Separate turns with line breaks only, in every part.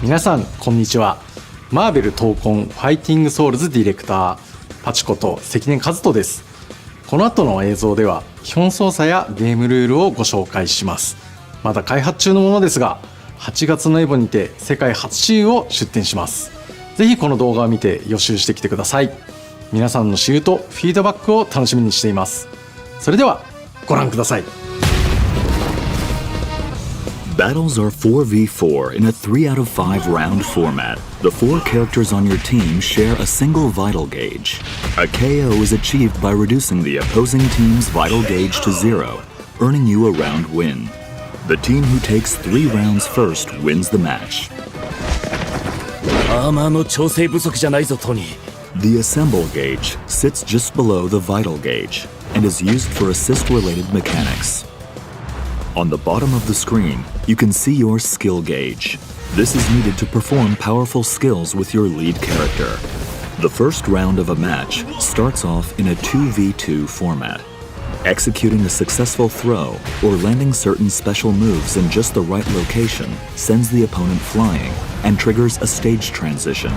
皆さんこんにちは。マーベル闘魂ファイティングソウルズディレクターパチこと関根和人です。この後の映像では基本操作やゲームルールをご紹介します。まだ開発中のものですが、8月のエボにて世界初試遊を出展します。ぜひこの動画を見て予習してきてください。皆さんの試遊とフィードバックを楽しみにしています。それではご覧ください。
Battles are 4v4 in a 3 out of 5 round format. The 4 characters on your team share a single vital gauge. A KO is achieved by reducing the opposing team's vital gauge to 0, earning you a round win. The team who takes 3 rounds first wins the match.
アーマーの調整不足じゃないぞトニー。
The assemble gauge sits just below the vital gauge and is used for assist-related mechanics. On the bottom of the screen, you can see your skill gauge. This is needed to perform powerful skills with your lead character. The first round of a match starts off in a 2v2 format. Executing a successful throw or landing certain special moves in just the right location sends the opponent flying and triggers a stage transition,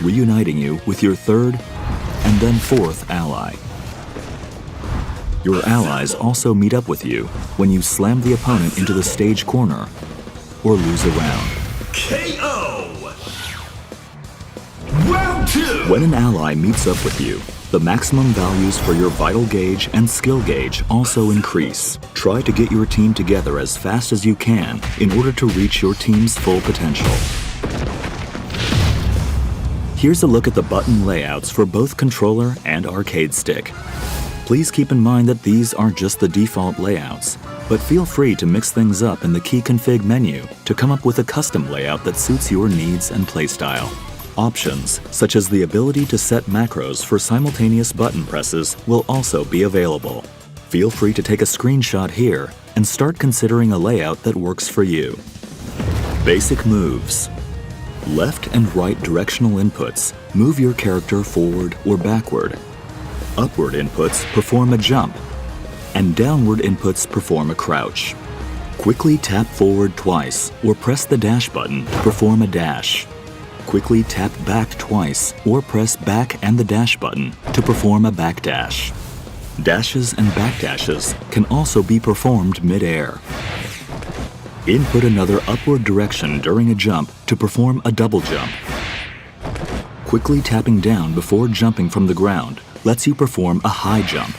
reuniting you with your third and then fourth ally. Your allies also meet up with you when you slam the opponent into the stage corner or lose a round.
KO! Round 2!
When an ally meets up with you, the maximum values for your vital gauge and skill gauge also increase. Try to get your team together as fast as you can in order to reach your team's full potential. Here's a look at the button layouts for both controller and arcade stick. Please keep in mind that these are just the default layouts, but feel free to mix things up in the key config menu to come up with a custom layout that suits your needs and playstyle. Options, such as the ability to set macros for simultaneous button presses, will also be available. Feel free to take a screenshot here and start considering a layout that works for you. Basic moves. Left and right directional inputs move your character forward or backward. Upward inputs perform a jump, and downward inputs perform a crouch. Quickly tap forward twice or press the dash button to perform a dash. Quickly tap back twice or press back and the dash button to perform a back dash. Dashes and backdashes can also be performed mid-air. Input another upward direction during a jump to perform a double jump. Quickly tapping down before jumping from the ground lets you perform a high jump.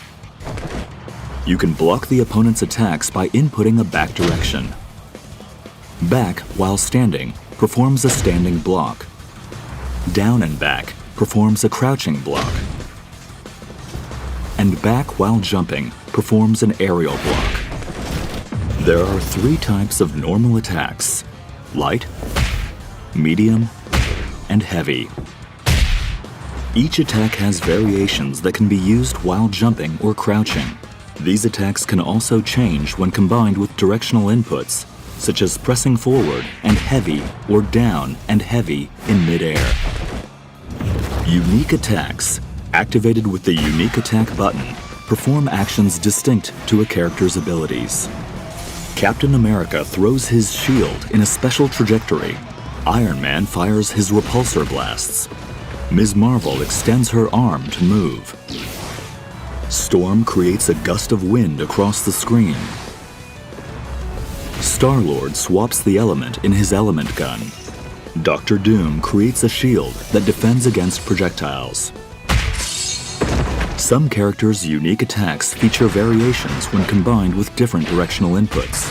You can block the opponent's attacks by inputting a back direction. Back while standing performs a standing block. Down and back performs a crouching block. And back while jumping performs an aerial block. There are 3 types of normal attacks: light, medium, and heavy. Each attack has variations that can be used while jumping or crouching. These attacks can also change when combined with directional inputs, such as pressing forward and heavy or down and heavy in mid-air. Unique attacks, activated with the Unique Attack button, perform actions distinct to a character's abilities. Captain America throws his shield in a special trajectory. Iron Man fires his repulsor blasts. Ms. Marvel extends her arm to move. Storm creates a gust of wind across the screen. Star-Lord swaps the element in his element gun. Doctor Doom creates a shield that defends against projectiles. Some characters' unique attacks feature variations when combined with different directional inputs.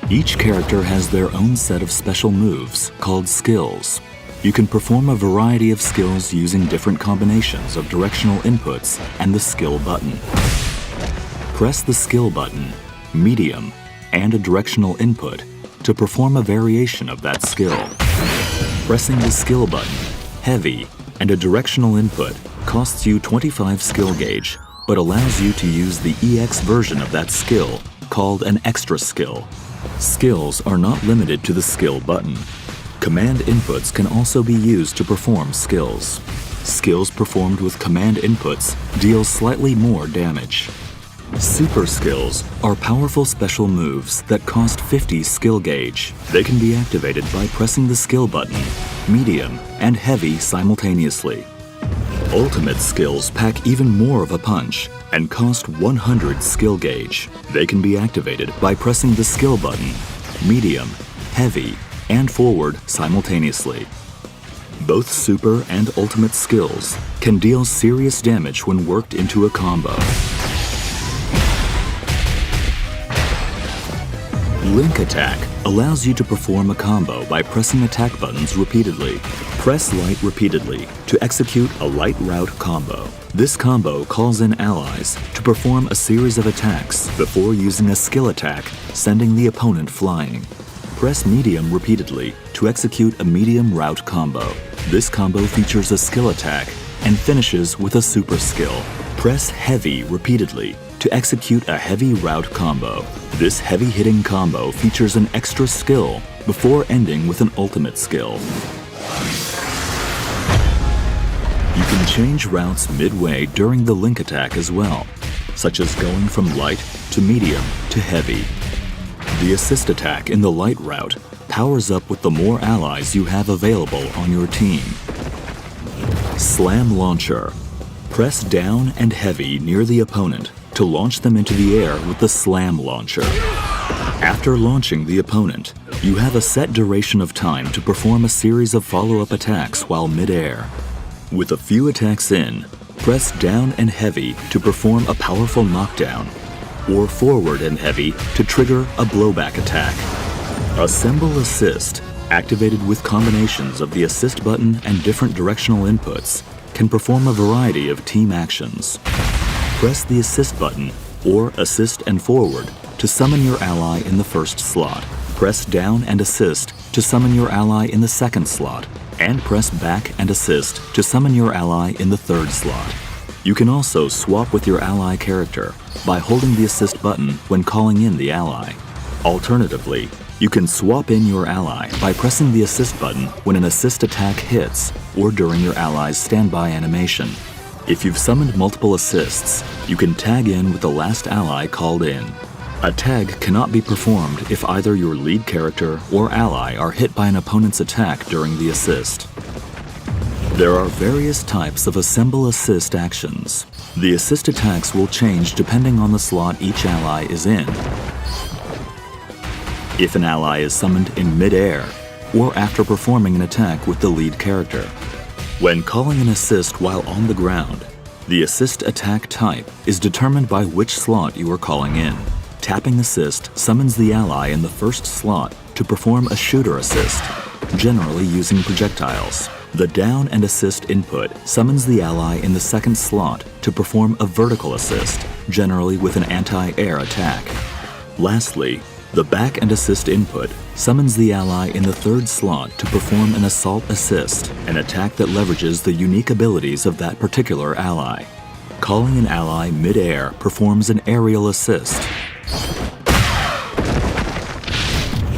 Each character has their own set of special moves called skills. You can perform a variety of skills using different combinations of directional inputs and the skill button. Press the skill button, medium, and a directional input to perform a variation of that skill. Pressing the skill button, heavy, and a directional input costs you 25 skill gauge, but allows you to use the EX version of that skill, called an extra skill. Skills are not limited to the skill button. Command inputs can also be used to perform skills. Skills performed with command inputs deal slightly more damage. Super skills are powerful special moves that cost 50 skill gauge. They can be activated by pressing the skill button, medium, and heavy simultaneously. Ultimate skills pack even more of a punch and cost 100 skill gauge. They can be activated by pressing the skill button, medium, heavy, and forward simultaneously. Both super and ultimate skills can deal serious damage when worked into a combo. Link Attack allows you to perform a combo by pressing attack buttons repeatedly. Press light repeatedly to execute a light route combo. This combo calls in allies to perform a series of attacks before using a skill attack, sending the opponent flying. Press medium repeatedly to execute a medium route combo. This combo features a skill attack and finishes with a super skill. Press heavy repeatedly to execute a heavy route combo. This heavy-hitting combo features an extra skill before ending with an ultimate skill. You can change routes midway during the link attack as well, such as going from light to medium to heavy. The assist attack in the light route powers up with the more allies you have available on your team. Slam Launcher. Press down and heavy near the opponent to launch them into the air with the Slam Launcher. After launching the opponent, you have a set duration of time to perform a series of follow-up attacks while mid-air. With a few attacks in, press down and heavy to perform a powerful knockdown, or forward and heavy to trigger a blowback attack. Assemble Assist, activated with combinations of the assist button and different directional inputs, can perform a variety of team actions. Press the assist button, or assist and forward, to summon your ally in the first slot. Press down and assist to summon your ally in the second slot, and press back and assist to summon your ally in the third slot. You can also swap with your ally character by holding the assist button when calling in the ally. Alternatively, you can swap in your ally by pressing the assist button when an assist attack hits or during your ally's standby animation. If you've summoned multiple assists, you can tag in with the last ally called in. A tag cannot be performed if either your lead character or ally are hit by an opponent's attack during the assist. There are various types of Assemble Assist actions. The assist attacks will change depending on the slot each ally is in. If an ally is summoned in mid-air, or after performing an attack with the lead character. When calling an assist while on the ground, the assist attack type is determined by which slot you are calling in. Tapping assist summons the ally in the first slot to perform a shooter assist, generally using projectiles. The down and assist input summons the ally in the second slot to perform a vertical assist, generally with an anti-air attack. Lastly, the back and assist input summons the ally in the third slot to perform an assault assist, an attack that leverages the unique abilities of that particular ally. Calling an ally mid-air performs an aerial assist.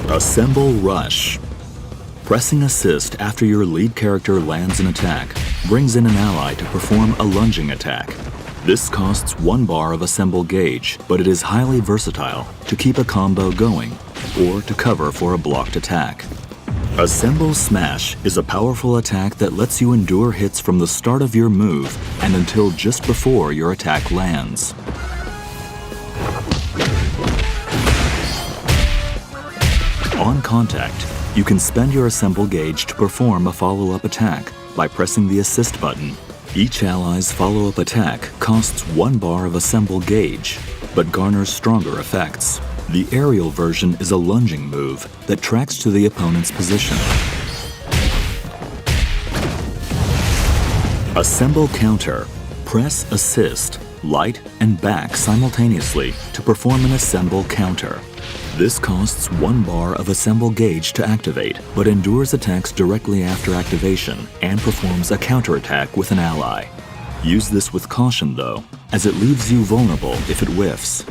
Assemble Rush. Pressing assist after your lead character lands an attack brings in an ally to perform a lunging attack. This costs 1 bar of assemble gauge, but it is highly versatile to keep a combo going or to cover for a blocked attack. Assemble Smash is a powerful attack that lets you endure hits from the start of your move and until just before your attack lands. On contact, you can spend your assemble gauge to perform a follow-up attack by pressing the assist button. Each ally's follow-up attack costs 1 bar of assemble gauge, but garners stronger effects. The aerial version is a lunging move that tracks to the opponent's position. Assemble Counter. Press assist, light, and back simultaneously to perform an assemble counter. This costs 1 bar of assemble gauge to activate, but endures attacks directly after activation and performs a counterattack with an ally. Use this with caution though, as it leaves you vulnerable if it whiffs.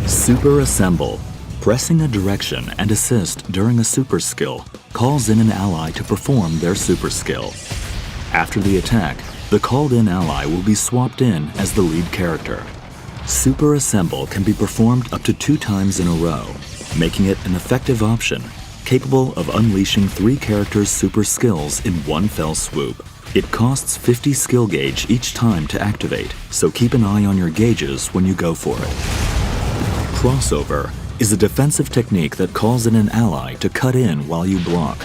Super Assemble. Pressing a direction and assist during a super skill calls in an ally to perform their super skill. After the attack, The called-in ally will be swapped in as the lead character. Super Assemble can be performed up to 2 times in a row, making it an effective option, capable of unleashing 3 characters' super skills in one fell swoop. It costs 50 skill gauge each time to activate, so keep an eye on your gauges when you go for it. Crossover is a defensive technique that calls in an ally to cut in while you block.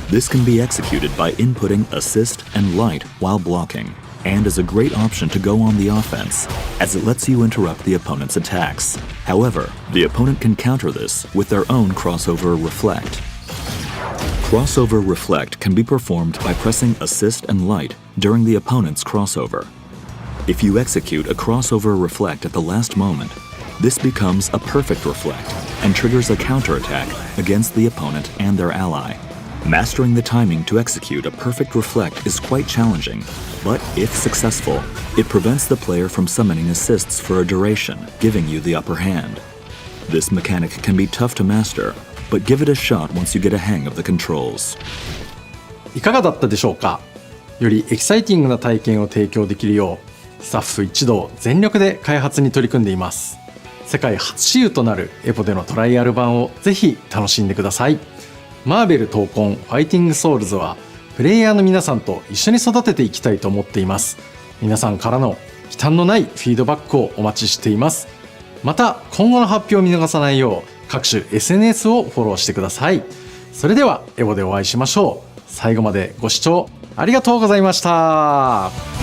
This can be executed by inputting assist and light while blocking, and is a great option to go on the offense, as it lets you interrupt the opponent's attacks. However, the opponent can counter this with their own Crossover Reflect. Crossover Reflect can be performed by pressing assist and light during the opponent's crossover. If you execute a Crossover Reflect at the last moment, this becomes a perfect reflect and triggers a counterattack against the opponent and their ally. Mastering the timing to execute a perfect reflect is quite challenging, but if successful, it prevents the player from summoning assists for a duration, giving you the upper hand. This mechanic can be tough to master, but give it a shot once you get a hang of the controls.
いかがだったでしょうか。よりエキサイティングな体験を提供できるよう、スタッフ一同全力で開発に取り組んでいます。世界初私有となるエポでのトライアル版をぜひ楽しんでください。マーベル闘魂ファイティングソウルズはプレイヤーの皆さんと一緒に育てていきたいと思っています。皆さんからの忌憚のないフィードバックをお待ちしています。また今後の発表を見逃さないよう各種 SNS をフォローしてください。それではエボでお会いしましょう。最後までご視聴ありがとうございました。